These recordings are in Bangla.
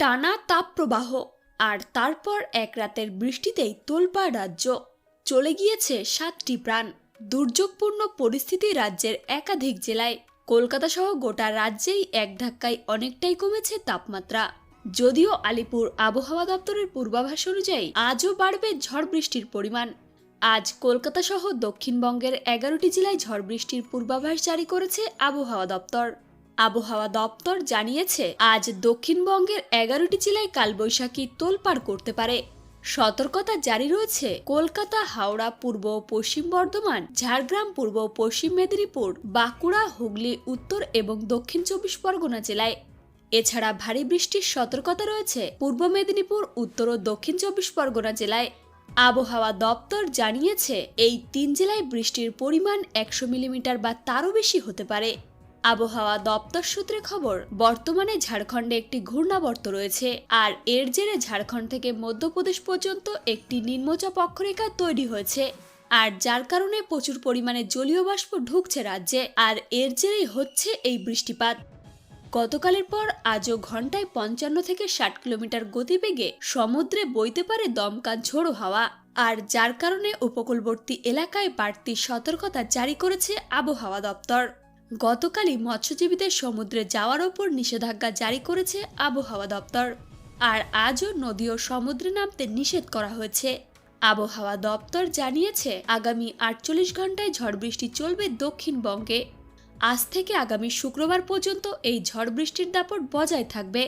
টানা তাপপ্রবাহ আর তারপর এক রাতের বৃষ্টিতেই তোলপাড় রাজ্য। চলে গিয়েছে 7টি প্রাণ। দুর্যোগপূর্ণ পরিস্থিতি রাজ্যের একাধিক জেলায়। কলকাতা সহ গোটা রাজ্যেই এক ধাক্কায় অনেকটাই কমেছে তাপমাত্রা। যদিও আলিপুর আবহাওয়া দপ্তরের পূর্বাভাস অনুযায়ী আজও বাড়বে ঝড় বৃষ্টির পরিমাণ। আজ কলকাতা সহ দক্ষিণবঙ্গের 11টি জেলায় ঝড় বৃষ্টির পূর্বাভাস জারি করেছে আবহাওয়া দপ্তর। আবহাওয়া দপ্তর জানিয়েছে, আজ দক্ষিণবঙ্গের 11টি জেলায় কালবৈশাখী তোলপাড় করতে পারে। সতর্কতা জারি রয়েছে কলকাতা, হাওড়া, পূর্ব ও পশ্চিম বর্ধমান, ঝাড়গ্রাম, পূর্ব ও পশ্চিম মেদিনীপুর, বাঁকুড়া, হুগলি, উত্তর এবং দক্ষিণ 24 পরগনা জেলায়। এছাড়া ভারী বৃষ্টির সতর্কতা রয়েছে পূর্ব মেদিনীপুর, উত্তর ও দক্ষিণ 24 পরগনা জেলায়। আবহাওয়া দপ্তর জানিয়েছে, এই 3 জেলায় বৃষ্টির পরিমাণ 100 মিলিমিটার বা তারও বেশি হতে পারে। আবহাওয়া দপ্তর সূত্রে খবর, বর্তমানে ঝাড়খণ্ডে একটি ঘূর্ণাবর্ত রয়েছে, আর এর জেরে ঝাড়খণ্ড থেকে মধ্যপ্রদেশ পর্যন্ত একটি নিম্নচাপ অক্ষরেখা তৈরি হয়েছে, আর যার কারণে প্রচুর পরিমাণে জলীয় বাষ্প ঢুকছে রাজ্যে, আর এর জেরেই হচ্ছে এই বৃষ্টিপাত। গতকালের পর আজও ঘন্টায় 55 থেকে 60 কিলোমিটার গতিবেগে সমুদ্রে বইতে পারে দমকা ঝোড়ো হাওয়া, আর যার কারণে উপকূলবর্তী এলাকায় বাড়তি সতর্কতা জারি করেছে আবহাওয়া দপ্তর। গতকালই মৎস্যজীবীদের সমুদ্রে যাওয়ার ওপর নিষেধাজ্ঞা জারি করেছে আবহাওয়া দপ্তর, আর আজও নদী ও সমুদ্রে নামতে নিষেধ করা হয়েছে। আবহাওয়া দপ্তর জানিয়েছে, আগামী 48 ঘন্টায় ঝড় বৃষ্টি চলবে দক্ষিণবঙ্গে। আজ থেকে আগামী শুক্রবার পর্যন্ত এই ঝড় বৃষ্টির দাপট বজায় থাকবে।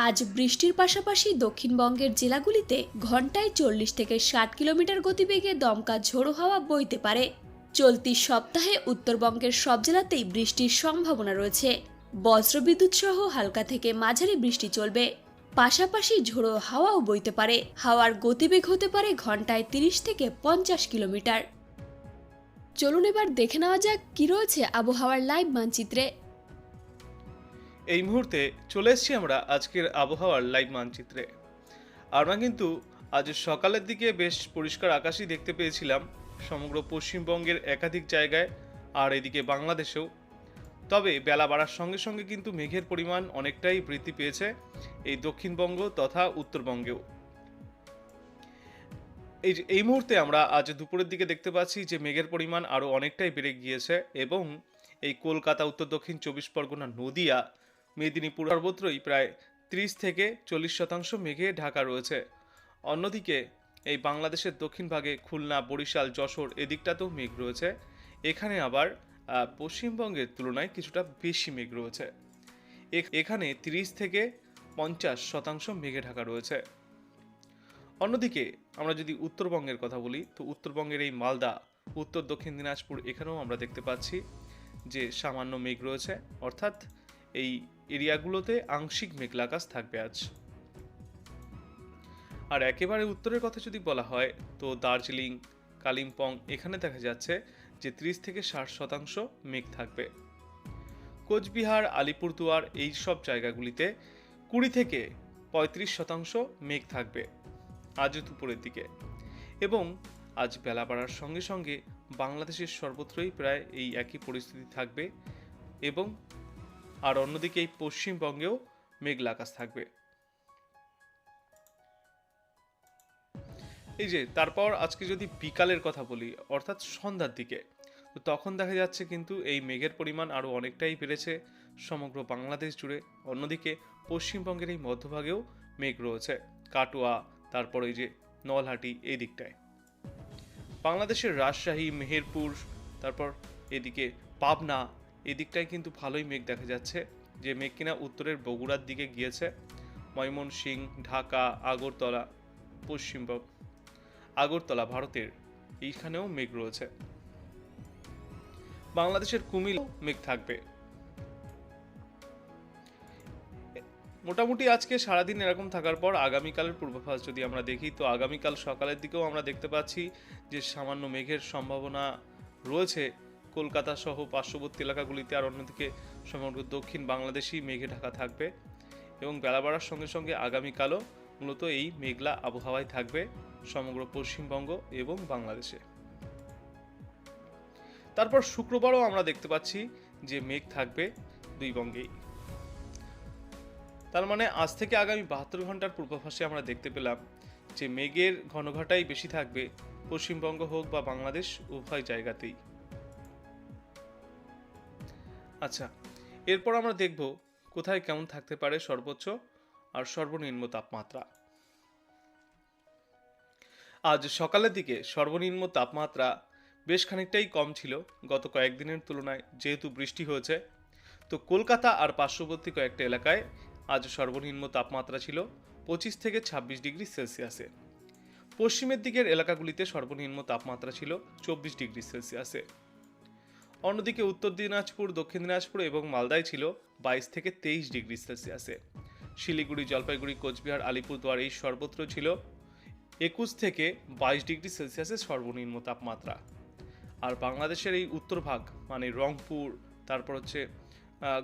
আজ বৃষ্টির পাশাপাশি দক্ষিণবঙ্গের জেলাগুলিতে ঘন্টায় 40 থেকে 60 কিলোমিটার গতিবেগে দমকা ঝোড়ো হাওয়া বইতে পারে। চলতি সপ্তাহে উত্তরবঙ্গের সব জেলাতেই বৃষ্টির সম্ভাবনা রয়েছে। বজ্রবিদ্যুৎ সহ হালকা থেকে মাঝারি বৃষ্টি চলবে। পাশাপাশি ঝোড়ো হাওয়াও বইতে পারে। হাওয়ার গতিবেগ হতে পারে ঘন্টায় 30 থেকে 50 কিলোমিটার। চলুন এবার দেখে নেওয়া যাক কি রয়েছে আবহাওয়ার লাইভ মানচিত্রে। এই মুহূর্তে চলে এসেছি আমরা আজকের আবহাওয়ার লাইভ মানচিত্রে। আমরা কিন্তু আজ সকালের দিকে বেশ পরিষ্কার আকাশই দেখতে পেয়েছিলাম সমগ্র পশ্চিমবঙ্গের একাধিক জায়গায়, আর এদিকে বাংলাদেশেও। তবে বেলা বাড়ার সঙ্গে সঙ্গে কিন্তু মেঘের পরিমাণ অনেকটাই বৃদ্ধি পেয়েছে এই দক্ষিণবঙ্গ তথা উত্তরবঙ্গেও। এই মুহূর্তে আমরা আজ দুপুরের দিকে দেখতে পাচ্ছি যে মেঘের পরিমাণ আরও অনেকটাই বেড়ে গিয়েছে, এবং এই কলকাতা, উত্তর দক্ষিণ 24 পরগনা, নদিয়া, মেদিনীপুর সর্বত্রই প্রায় 30 থেকে 40% মেঘে ঢাকা রয়েছে। অন্যদিকে এই বাংলাদেশের দক্ষিণ ভাগে খুলনা, বরিশাল, যশোর এদিকটাতেও মেঘ রয়েছে। এখানে আবার পশ্চিমবঙ্গের তুলনায় কিছুটা বেশি মেঘ রয়েছে। এখানে 30 থেকে 50% মেঘে ঢাকা রয়েছে। অন্যদিকে আমরা যদি উত্তরবঙ্গের কথা বলি, তো উত্তরবঙ্গের এই মালদা, উত্তর দক্ষিণ দিনাজপুর এখানেও আমরা দেখতে পাচ্ছি যে সামান্য মেঘ রয়েছে, অর্থাৎ এই এরিয়াগুলোতে আংশিক মেঘলা আকাশ থাকবে আজ। আর একেবারে উত্তরের কথা যদি বলা হয়, তো দার্জিলিং, কালিম্পং এখানে দেখা যাচ্ছে যে 30 থেকে 60% মেঘ থাকবে। কোচবিহার, আলিপুরদুয়ার এই সব জায়গাগুলিতে 20 থেকে 35% মেঘ থাকবে আজ দুপুরের দিকে। এবং আজ বেলা বাড়ার সঙ্গে সঙ্গে বাংলাদেশের সর্বত্রই প্রায় এই একই পরিস্থিতি থাকবে, এবং আর অন্যদিকে এই পশ্চিমবঙ্গেও মেঘলা আকাশ থাকবে। এই যে তারপর আজকে যদি বিকালের কথা বলি, অর্থাৎ সন্ধ্যার দিকে, তো তখন দেখা যাচ্ছে কিন্তু এই মেঘের পরিমাণ আরও অনেকটাই বেড়েছে সমগ্র বাংলাদেশ জুড়ে। অন্যদিকে পশ্চিমবঙ্গের এই মধ্যভাগেও মেঘ রয়েছে, কাটোয়া, তারপর এই যে নলহাটি এই দিকটায়। বাংলাদেশের রাজশাহী, মেহেরপুর, তারপর এদিকে পাবনা এদিকটায় কিন্তু ভালোই মেঘ দেখা যাচ্ছে, যে মেঘ কিনা উত্তরের বগুড়ার দিকে গিয়েছে। ময়মনসিংহ, ঢাকা, আগরতলা, পশ্চিমবঙ্গ, আগরতলা ভারতের এইখানেও মেঘ রয়েছে। বাংলাদেশের কুমিল্লাও মেঘ থাকবে। মোটামুটি আজকে সারাদিন এরকম থাকার পর আগামীকালের পূর্বাভাস যদি আমরা দেখি, তো আগামীকাল সকালের দিকেও আমরা দেখতে পাচ্ছি যে সামান্য মেঘের সম্ভাবনা রয়েছে কলকাতা সহ পার্শ্ববর্তী এলাকাগুলিতে, আর অন্যদিকে সমগ্র দক্ষিণ বাংলাদেশই মেঘে ঢাকা থাকবে। এবং বেলা বাড়ার সঙ্গে সঙ্গে আগামীকালও মূলত এই মেঘলা আবহাওয়ায় থাকবে সমগ্র পশ্চিমবঙ্গ এবং বাংলাদেশে। তারপর শুক্রবারও আমরা দেখতে পাচ্ছি যে মেঘ থাকবে দুই বঙ্গেই। তার মানে আজ থেকে আগামী 72 ঘন্টার পূর্বাভাসে আমরা দেখতে পেলাম যে মেঘের ঘনঘটাই বেশি থাকবে পশ্চিমবঙ্গ হোক বা বাংলাদেশ উভয় জায়গাতেই। আচ্ছা, এরপর আমরা দেখব কোথায় কেমন থাকতে পারে সর্বোচ্চ আর সর্বনিম্ন তাপমাত্রা। আজ সকালের দিকে সর্বনিম্ন তাপমাত্রা বেশ খানিকটাই কম ছিল গত কয়েকদিনের তুলনায়, যেহেতু বৃষ্টি হয়েছে। তো কলকাতা আর পার্শ্ববর্তী কয়েকটা এলাকায় আজ সর্বনিম্ন তাপমাত্রা ছিল 25 থেকে 26 ডিগ্রি সেলসিয়াসে। পশ্চিমের দিকের এলাকাগুলিতে সর্বনিম্ন তাপমাত্রা ছিল 24 ডিগ্রি সেলসিয়াসে। অন্যদিকে উত্তর দিনাজপুর, দক্ষিণ দিনাজপুর এবং মালদায় ছিল 22 থেকে 23 ডিগ্রি সেলসিয়াসে। শিলিগুড়ি, জলপাইগুড়ি, কোচবিহার, আলিপুরদুয়ার এই সর্বত্র ছিল 21 থেকে 22 ডিগ্রি সেলসিয়াসের সর্বনিম্ন তাপমাত্রা। আর বাংলাদেশের এই উত্তর ভাগ মানে রংপুর, তারপর হচ্ছে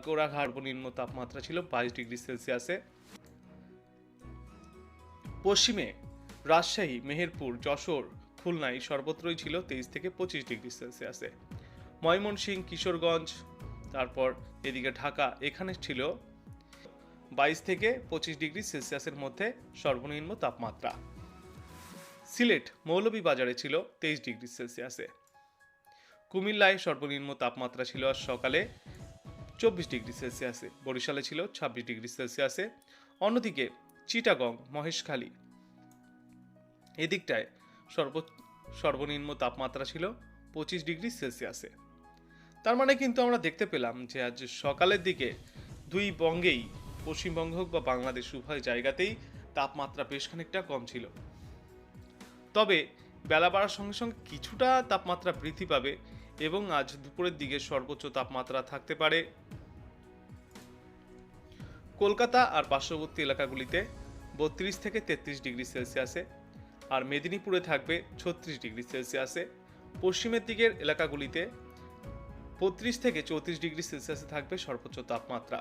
গোড়াঘাট, সর্বনিম্ন তাপমাত্রা ছিল 22 ডিগ্রি সেলসিয়াসে। পশ্চিমে রাজশাহী, মেহেরপুর, যশোর, খুলনা এই সর্বত্রই ছিল 23 থেকে 25 ডিগ্রি সেলসিয়াসে। ময়মনসিংহ, কিশোরগঞ্জ, তারপর এদিকে ঢাকা, এখানে ছিল 22 থেকে 25 ডিগ্রি সেলসিয়াসের মধ্যে সর্বনিম্ন তাপমাত্রা। সিলেট, মৌলভীবাজারে ছিল 23 ডিগ্রি সেলসিয়াসে। কুমিল্লায় সর্বনিম্ন তাপমাত্রা ছিল আজ সকালে 24 ডিগ্রি সেলসিয়াসে। বরিশালে ছিল 26 ডিগ্রি সেলসিয়াসে। অন্যদিকে চিটাগং, মহেশখালী এদিকটায় সর্বনিম্ন তাপমাত্রা ছিল 25 ডিগ্রি সেলসিয়াসে। তার মানে কিন্তু আমরা দেখতে পেলাম যে আজ সকালের দিকে দুই বঙ্গেই, পশ্চিমবঙ্গ হোক বা বাংলাদেশ উভয় জায়গাতেই তাপমাত্রা বেশ খানিকটা কম ছিল। তবে বেলা বাড়ার সঙ্গে সঙ্গে কিছুটা তাপমাত্রা বৃদ্ধি পাবে এবং আজ দুপুরের দিকে সর্বোচ্চ তাপমাত্রা থাকতে পারে কলকাতা আর পার্শ্ববর্তী এলাকাগুলিতে 32 থেকে 33 ডিগ্রি সেলসিয়াসে, আর মেদিনীপুরে থাকবে 36 ডিগ্রি সেলসিয়াসে। পশ্চিমের দিকের এলাকাগুলিতে 35 থেকে 34 ডিগ্রি সেলসিয়াসে থাকবে সর্বোচ্চ তাপমাত্রা।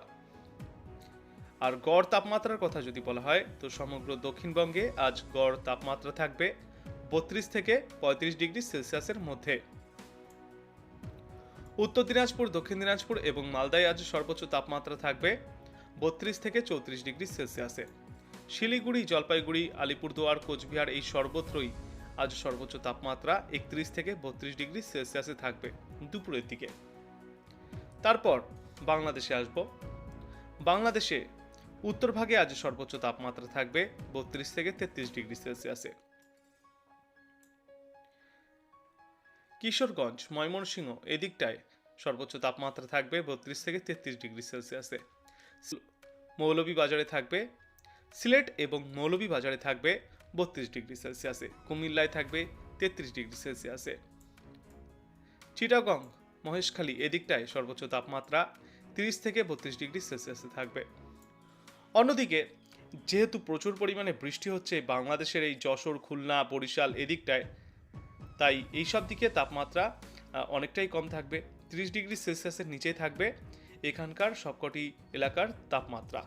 আর গড় তাপমাত্রার কথা যদি বলা হয় তো সমগ্র দক্ষিণবঙ্গে আজ গড় তাপমাত্রা থাকবে 32 থেকে 35 ডিগ্রি সেলসিয়াসের মধ্যে। উত্তর দিনাজপুর, দক্ষিণ দিনাজপুর এবং মালদায় আজ সর্বোচ্চ তাপমাত্রা থাকবে 32 থেকে 34 ডিগ্রি সেলসিয়াসে। শিলিগুড়ি, জলপাইগুড়ি, আলিপুরদুয়ার, কোচবিহার এই সর্বত্রই আজ সর্বোচ্চ তাপমাত্রা 31 থেকে 32 ডিগ্রি সেলসিয়াসে থাকবে দুপুরের দিকে। তারপর বাংলাদেশে আসব। বাংলাদেশে উত্তর ভাগে আজ সর্বোচ্চ তাপমাত্রা থাকবে 32 থেকে 33 ডিগ্রি সেলসিয়াসে। কিশোরগঞ্জ, ময়মনসিংহ এদিকটায় সর্বোচ্চ তাপমাত্রা থাকবে 32 থেকে 33 ডিগ্রি সেলসিয়াসে। মৌলভীবাজারে থাকবে, সিলেট এবং মৌলভীবাজারে থাকবে 32 ডিগ্রি সেলসিয়াসে। কুমিল্লায় থাকবে 33 ডিগ্রি সেলসিয়াসে। চিটাগং, মহেশখালী এদিকটায় সর্বোচ্চ তাপমাত্রা 30 থেকে 32 ডিগ্রি সেলসিয়াসে থাকবে। অন্যদিকে যেহেতু প্রচুর পরিমাণে বৃষ্টি হচ্ছে বাংলাদেশের এই যশোর, খুলনা, বরিশাল এদিকটায়, তাই এইসব দিকে তাপমাত্রা অনেকটাই কম থাকবে, 30 ডিগ্রি সেলসিয়াসের নিচেই থাকবে এখানকার সবকটি এলাকার তাপমাত্রা।